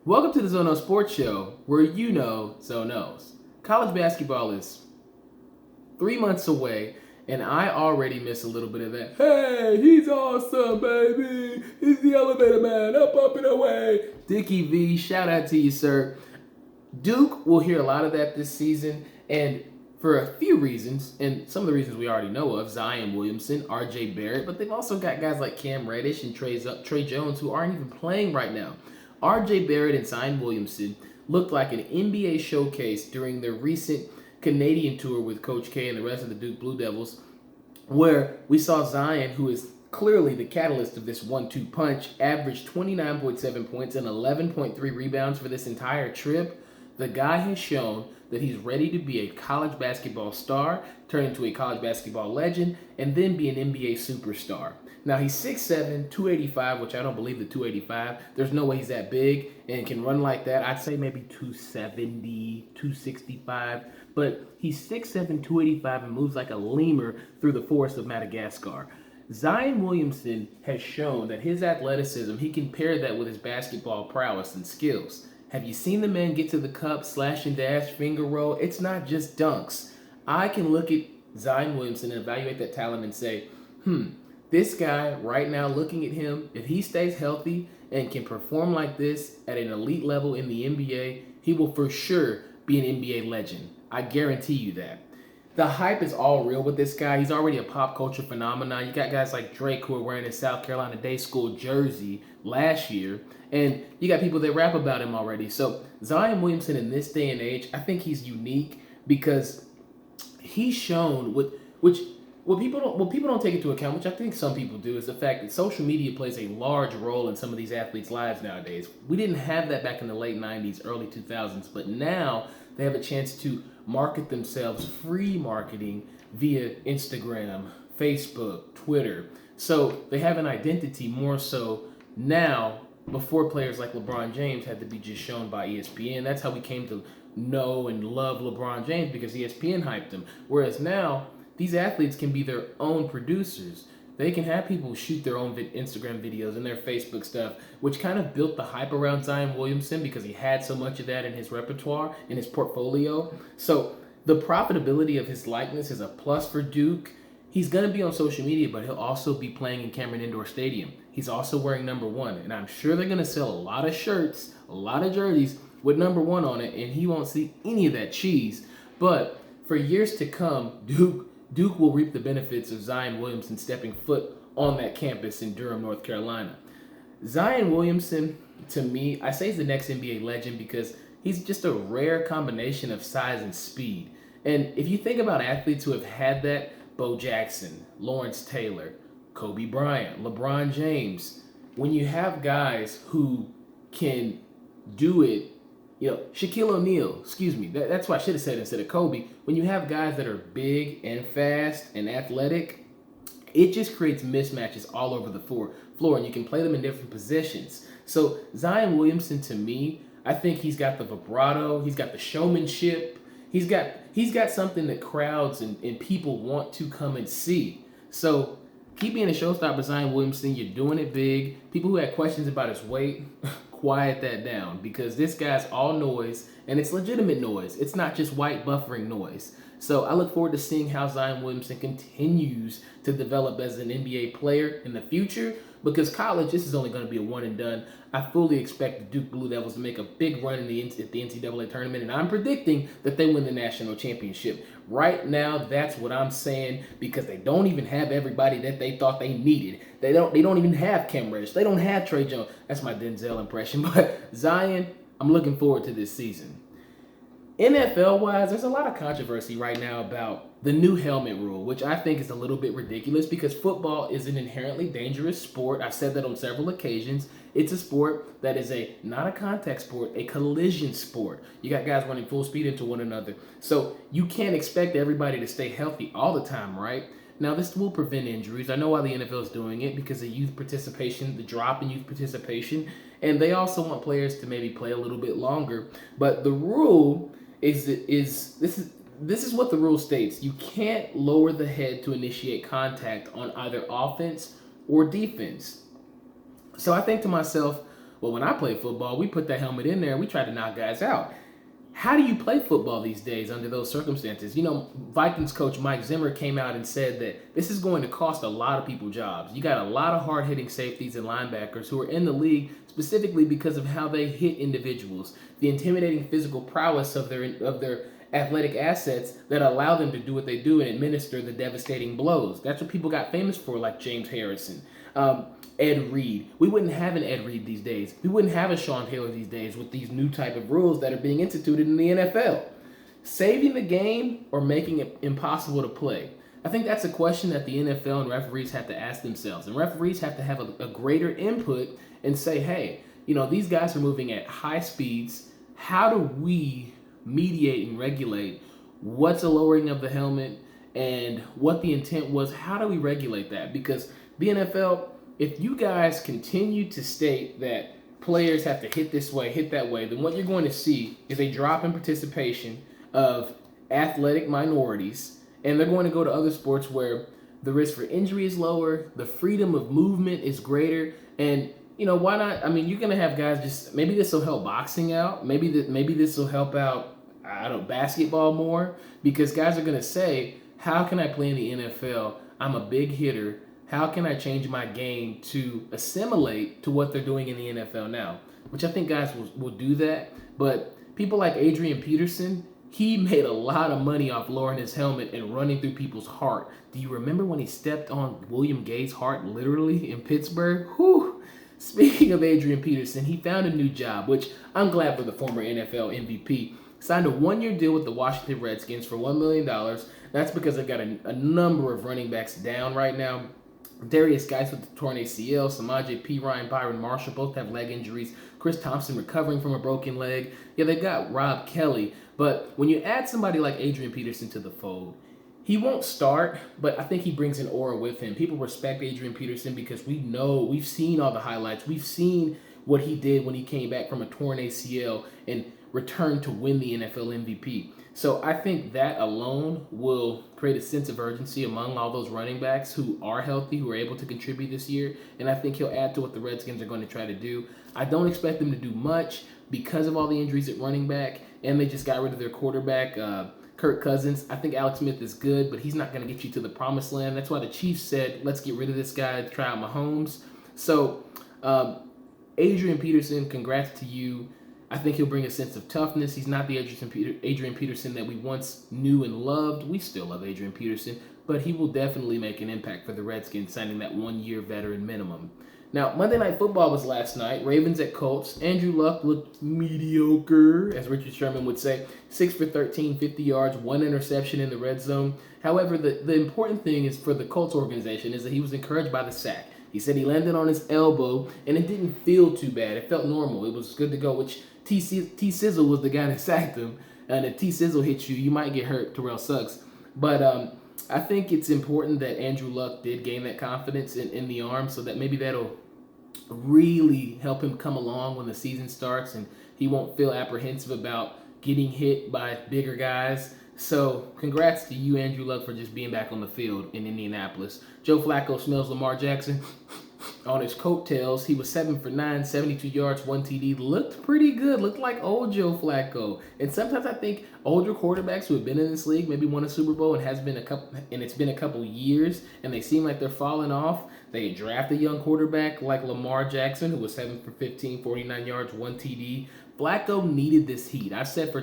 Welcome to the Zono Sports Show, where you know Zonos. College basketball is 3 months away, and I already miss a little bit of that. Hey, he's awesome, baby. He's the elevator man, up and away. Dickie V, shout out to you, sir. Duke will hear a lot of that this season, and for a few reasons, and some of the reasons we already know of, Zion Williamson, RJ Barrett, but they've also got guys like Cam Reddish and Trey Jones who aren't even playing right now. RJ Barrett and Zion Williamson looked like an NBA showcase during their recent Canadian tour with Coach K and the rest of the Duke Blue Devils, where we saw Zion, who is clearly the catalyst of this 1-2 punch, average 29.7 points and 11.3 rebounds for this entire trip. The guy has shown that he's ready to be a college basketball star, turn into a college basketball legend, and then be an NBA superstar. Now, he's 6'7", 285, which I don't believe the 285. There's no way he's that big and can run like that. I'd say maybe 270, 265. But he's 6'7", 285 and moves like a lemur through the forest of Madagascar. Zion Williamson has shown that his athleticism, he can pair that with his basketball prowess and skills. Have you seen the man get to the cup, slash and dash, finger roll? It's not just dunks. I can look at Zion Williamson and evaluate that talent and say, this guy right now, looking at him, if he stays healthy and can perform like this at an elite level in the NBA, he will for sure be an NBA legend. I guarantee you that. The hype is all real with this guy. He's already a pop culture phenomenon. You got guys like Drake who are wearing his South Carolina Day School jersey last year, and you got people that rap about him already. So Zion Williamson in this day and age, I think he's unique because he's shown what people don't take into account, which I think some people do, is the fact that social media plays a large role in some of these athletes' lives nowadays. We didn't have that back in the late 90s, early 2000s, but now they have a chance to market themselves, free marketing via Instagram, Facebook, Twitter. So they have an identity more so now. Before, players like LeBron James had to be just shown by ESPN. That's how we came to know and love LeBron James, because ESPN hyped him. Whereas now, these athletes can be their own producers. They can have people shoot their own Instagram videos and their Facebook stuff, which kind of built the hype around Zion Williamson because he had so much of that in his repertoire, in his portfolio. So the profitability of his likeness is a plus for Duke. He's going to be on social media, but he'll also be playing in Cameron Indoor Stadium. He's also wearing number 1, and I'm sure they're going to sell a lot of shirts, a lot of jerseys with number 1 on it, and he won't see any of that cheese. But for years to come, Duke will reap the benefits of Zion Williamson stepping foot on that campus in Durham, North Carolina. Zion Williamson, to me, I say he's the next NBA legend because he's just a rare combination of size and speed. And if you think about athletes who have had that, Bo Jackson, Lawrence Taylor, Kobe Bryant, LeBron James, when you have guys who can do it, Shaquille O'Neal, that's what I should have said instead of Kobe. When you have guys that are big and fast and athletic, it just creates mismatches all over the floor, and you can play them in different positions. So Zion Williamson, to me, I think he's got the vibrato, he's got the showmanship, he's got something that crowds and people want to come and see. So keep being a showstopper, Zion Williamson. You're doing it big. People who had questions about his weight, quiet that down, because this guy's all noise, and it's legitimate noise. It's not just white buffering noise. So I look forward to seeing how Zion Williamson continues to develop as an NBA player in the future, because college, this is only going to be a one and done. I fully expect the Duke Blue Devils to make a big run at the NCAA tournament, and I'm predicting that they win the national championship. Right now, that's what I'm saying, because they don't even have everybody that they thought they needed. They don't even have Cam Reddish. They don't have Trey Jones. That's my Denzel impression. But Zion, I'm looking forward to this season. NFL-wise, there's a lot of controversy right now about the new helmet rule, which I think is a little bit ridiculous because football is an inherently dangerous sport. I've said that on several occasions. It's a sport that is not a contact sport, a collision sport. You got guys running full speed into one another. So you can't expect everybody to stay healthy all the time, right? Now, this will prevent injuries. I know why the NFL is doing it, because of youth participation, the drop in youth participation, and they also want players to maybe play a little bit longer. But the rule this is what the rule states. You can't lower the head to initiate contact on either offense or defense. So I think to myself, Well, when I played football, we put that helmet in there and we tried to knock guys out. How do you play football these days under those circumstances? Vikings coach Mike Zimmer came out and said that this is going to cost a lot of people jobs. You got a lot of hard-hitting safeties and linebackers who are in the league specifically because of how they hit individuals, the intimidating physical prowess of their athletic assets that allow them to do what they do and administer the devastating blows. That's what people got famous for, like James Harrison. Ed Reed. We wouldn't have an Ed Reed these days. We wouldn't have a Sean Taylor these days with these new type of rules that are being instituted in the NFL. Saving the game or making it impossible to play? I think that's a question that the NFL and referees have to ask themselves. And referees have to have a greater input and say, hey, these guys are moving at high speeds. How do we mediate and regulate what's a lowering of the helmet and what the intent was? How do we regulate that? Because the NFL, if you guys continue to state that players have to hit this way, hit that way, then what you're going to see is a drop in participation of athletic minorities, and they're going to go to other sports where the risk for injury is lower, the freedom of movement is greater, and why not? I mean, you're going to have guys just, maybe this will help boxing out, maybe this will help out, basketball more, because guys are going to say, how can I play in the NFL? I'm a big hitter. How can I change my game to assimilate to what they're doing in the NFL now? Which I think guys will do that. But people like Adrian Peterson, he made a lot of money off lowering his helmet and running through people's heart. Do you remember when he stepped on William Gay's heart literally in Pittsburgh? Whew. Speaking of Adrian Peterson, he found a new job, which I'm glad for the former NFL MVP. Signed a one-year deal with the Washington Redskins for $1 million. That's because they've got a number of running backs down right now. Darius Geis with the torn ACL, Samaje Perine, Byron Marshall both have leg injuries. Chris Thompson recovering from a broken leg. Yeah, they've got Rob Kelly. But when you add somebody like Adrian Peterson to the fold, he won't start, but I think he brings an aura with him. People respect Adrian Peterson because we've seen all the highlights. We've seen what he did when he came back from a torn ACL and returned to win the NFL MVP. So I think that alone will create a sense of urgency among all those running backs who are healthy, who are able to contribute this year. And I think he'll add to what the Redskins are going to try to do. I don't expect them to do much because of all the injuries at running back. And they just got rid of their quarterback, Kirk Cousins. I think Alex Smith is good, but he's not going to get you to the promised land. That's why the Chiefs said, let's get rid of this guy, try out Mahomes. So Adrian Peterson, congrats to you. I think he'll bring a sense of toughness. He's not the Adrian Peterson that we once knew and loved. We still love Adrian Peterson, but he will definitely make an impact for the Redskins, signing that one-year veteran minimum. Now, Monday Night Football was last night. Ravens at Colts. Andrew Luck looked mediocre, as Richard Sherman would say. 6 for 13, 50 yards, 1 interception in the red zone. However, the important thing is for the Colts organization is that he was encouraged by the sack. He said he landed on his elbow, and it didn't feel too bad. It felt normal. It was good to go, which T-Sizzle was the guy that sacked him. And if T-Sizzle hits you, you might get hurt. Terrell Suggs. But I think it's important that Andrew Luck did gain that confidence in the arm so that maybe that'll really help him come along when the season starts and he won't feel apprehensive about getting hit by bigger guys. So congrats to you, Andrew Luck, for just being back on the field in Indianapolis. Joe Flacco smells Lamar Jackson on his coattails. He was 7 for 9, 72 yards, 1 TD. Looked pretty good. Looked like old Joe Flacco. And sometimes I think older quarterbacks who have been in this league, maybe won a Super Bowl and it's been a couple years, and they seem like they're falling off. They draft a young quarterback like Lamar Jackson, who was 7 for 15, 49 yards, 1 TD. Flacco needed this heat. I've said for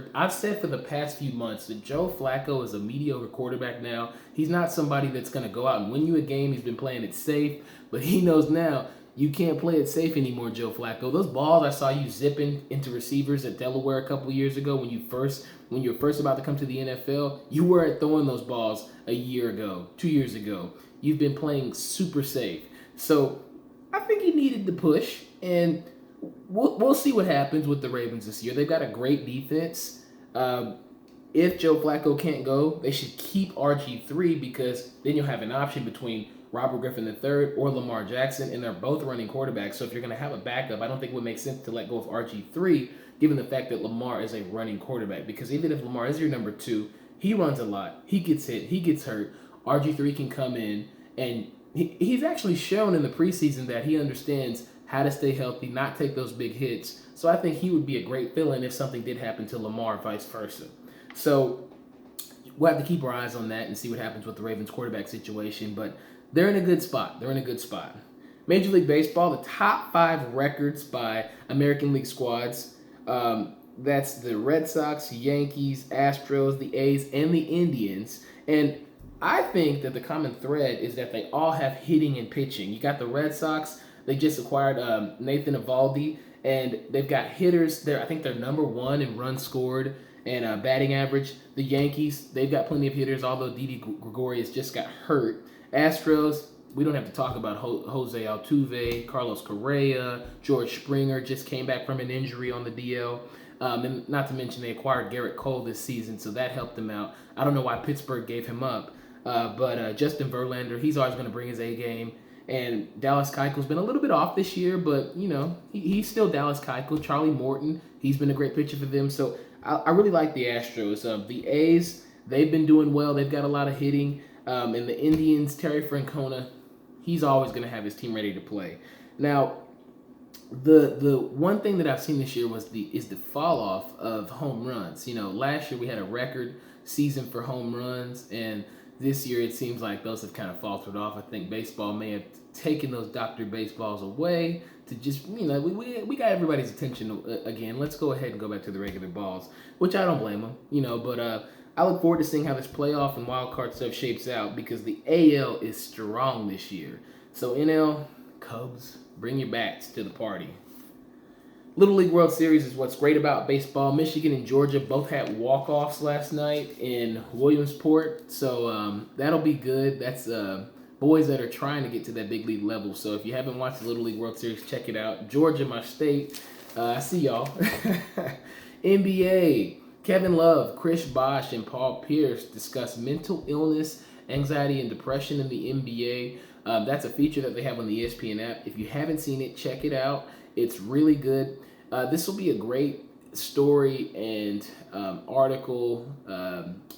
the past few months that Joe Flacco is a mediocre quarterback now. He's not somebody that's going to go out and win you a game. He's been playing it safe, but he knows now you can't play it safe anymore, Joe Flacco. Those balls I saw you zipping into receivers at Delaware a couple years ago when you were first about to come to the NFL, you weren't throwing those balls a year ago, 2 years ago. You've been playing super safe. So I think he needed the push, and we'll see what happens with the Ravens this year. They've got a great defense. If Joe Flacco can't go, they should keep RG3 because then you'll have an option between Robert Griffin III or Lamar Jackson, and they're both running quarterbacks. So if you're going to have a backup, I don't think it would make sense to let go of RG3 given the fact that Lamar is a running quarterback. Because even if Lamar is your number 2, he runs a lot. He gets hit. He gets hurt. RG3 can come in, and he's actually shown in the preseason that he understands how to stay healthy, not take those big hits. So I think he would be a great fill-in if something did happen to Lamar, vice versa. So we'll have to keep our eyes on that and see what happens with the Ravens quarterback situation. But they're in a good spot. They're in a good spot. Major League Baseball, the top 5 records by American League squads. That's the Red Sox, Yankees, Astros, the A's, and the Indians. And I think that the common thread is that they all have hitting and pitching. You got the Red Sox. They just acquired Nathan Eovaldi, and they've got hitters. I think they're number 1 in runs scored and batting average. The Yankees, they've got plenty of hitters, although Didi Gregorius just got hurt. Astros, we don't have to talk about Jose Altuve, Carlos Correa, George Springer just came back from an injury on the DL. And not to mention they acquired Garrett Cole this season, so that helped them out. I don't know why Pittsburgh gave him up, but Justin Verlander, he's always going to bring his A game. And Dallas Keuchel's been a little bit off this year, but, you know, he's still Dallas Keuchel. Charlie Morton, he's been a great pitcher for them. So I really like the Astros. The A's, they've been doing well. They've got a lot of hitting. And the Indians, Terry Francona, he's always going to have his team ready to play. Now, the one thing that I've seen this year is the fall off of home runs. You know, last year we had a record season for home runs, and this year it seems like those have kind of faltered off. I think baseball may have taken those Dr. Baseballs away to just, you know, we got everybody's attention again. Let's go ahead and go back to the regular balls, which I don't blame them, you know, but I look forward to seeing how this playoff and wild card stuff shapes out because the AL is strong this year. So NL, Cubs, bring your bats to the party. Little League World Series is what's great about baseball. Michigan and Georgia both had walk-offs last night in Williamsport, so that'll be good. That's boys that are trying to get to that big league level. So if you haven't watched the Little League World Series, check it out. Georgia, my state. I see y'all. NBA, Kevin Love, Chris Bosh, and Paul Pierce discuss mental illness, anxiety, and depression in the NBA. That's a feature that they have on the ESPN app. If you haven't seen it, check it out. It's really good. This will be a great story and article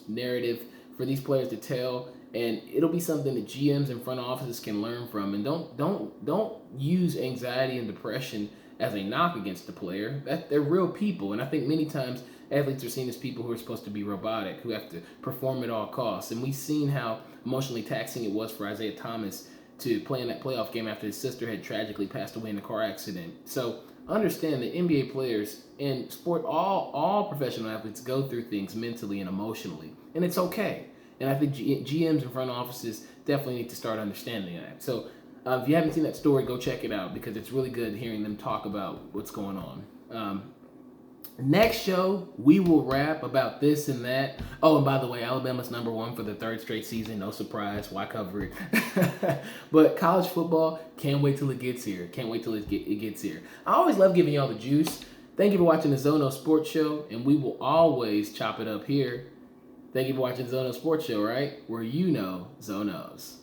narrative for these players to tell, and it'll be something that GMs and front offices can learn from. And don't use anxiety and depression as a knock against the player. They're real people, and I think many times athletes are seen as people who are supposed to be robotic, who have to perform at all costs. And we've seen how emotionally taxing it was for Isaiah Thomas to play in that playoff game after his sister had tragically passed away in a car accident. So understand that NBA players and sport, all professional athletes go through things mentally and emotionally, and it's okay. And I think GMs and front offices definitely need to start understanding that. So if you haven't seen that story, go check it out because it's really good hearing them talk about what's going on. Next show, we will rap about this and that. Oh, and by the way, Alabama's number 1 for the 3rd straight season. No surprise. Why cover it? But college football, can't wait till it gets here. Can't wait till it gets here. I always love giving y'all the juice. Thank you for watching the Zono Sports Show, and we will always chop it up here. Thank you for watching the Zono Sports Show, right? Where you know Zonos.